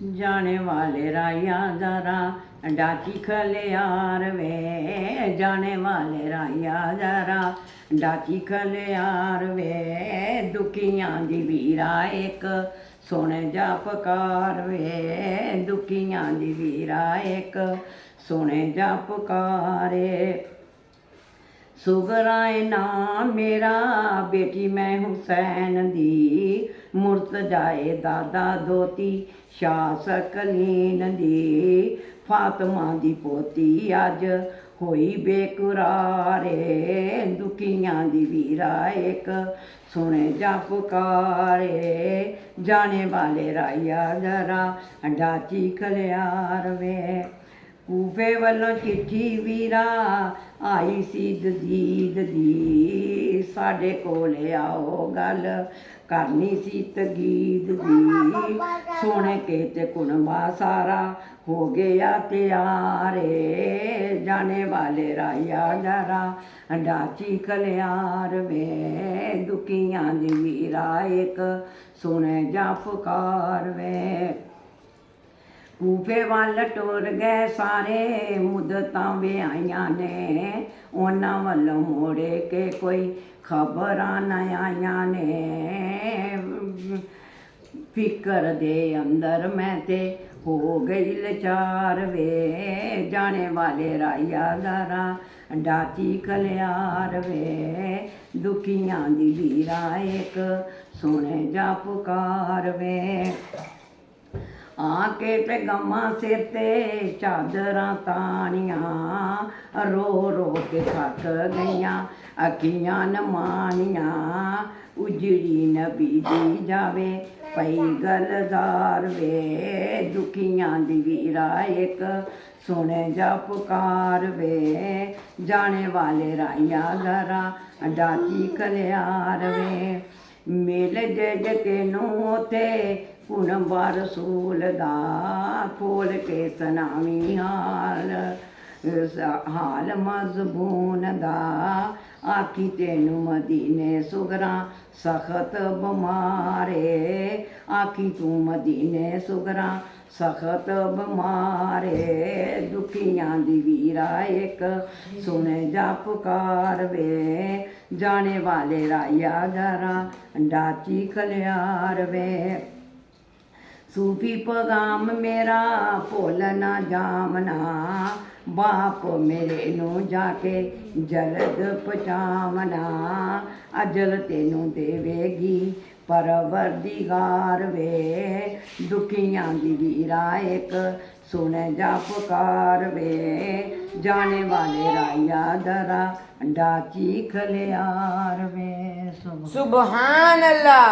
जाने वाले राया जरा डाची खलियार वे, जाने वाले राया जरा डाची खलियार वे, दुखियां दी वीरा एक सुने जा पुकार वे, दुखियां दी वीरा एक सुने जा पुकारे। सुगराए नाम मेरा बेटी मैं हुसैन दी, मुर्त जाए दादा दोती शाह सकलीन दी, फातमा दी पोती अज होई बेकुरारे, दुखियां दी वीरा एक सुने जा पुकारे, जाने वाले राया जरा डाची खलियार वे। कूफे वालों चिट्ठी वीरा आई सी दजीद दी, साडे कोले आओ गल करनी सी तगीद दी, सोने के ते कुनबा सारा हो गया तैयारे, जाने वाले राया जरा डाची खलियार वे, दुखियां दी वीरा एक सुने जा पुकार वे। कूफे वाल टुर गए सारे मुद्दतां विआइयां ने, उन्हां वल्लों मोड़े के कोई खबरां न आइयां ने, फिकर दे अंदर मैं ते हो गई लाचार वे, जाने वाले राया जरा डाची खलियार वे, दुखियां दी वीरा एक सुने जा पुकार वे। आके ते गम्मा सिर ते चादरां तानियां, रो रो के थक गईयां अखियां न मानियां, उजड़ी नबी दी जावे पई गलदार वे, दुखियां दी वीरा एक सुने जा पुकार वे, जाने वाले राया जरा डाची खलियार वे। मिल जज तेनू उथे कुनबा रसूल दा, खोल के सनावी हाल मजबून दा, आखी तेनू मदीने सुगरां सखत बमारे, आखी तू मदीने सुगरां सखत बमारे, दुखियां दी वीरा एक सुने जा पुकार वे, जाने वाले राया जरा डाची खलियार वे। सूफी पैगाम मेरा भुल ना जामना, बाप मेरे नू जाके जल्द पहुँचावना, अजल तेनू देवेगी परवरदिगार वे, दुखियां दी वीरा एक सुने जा पुकार वे, जाने वाले राया जरा डाची खलियार वे। सुभान अल्लाह।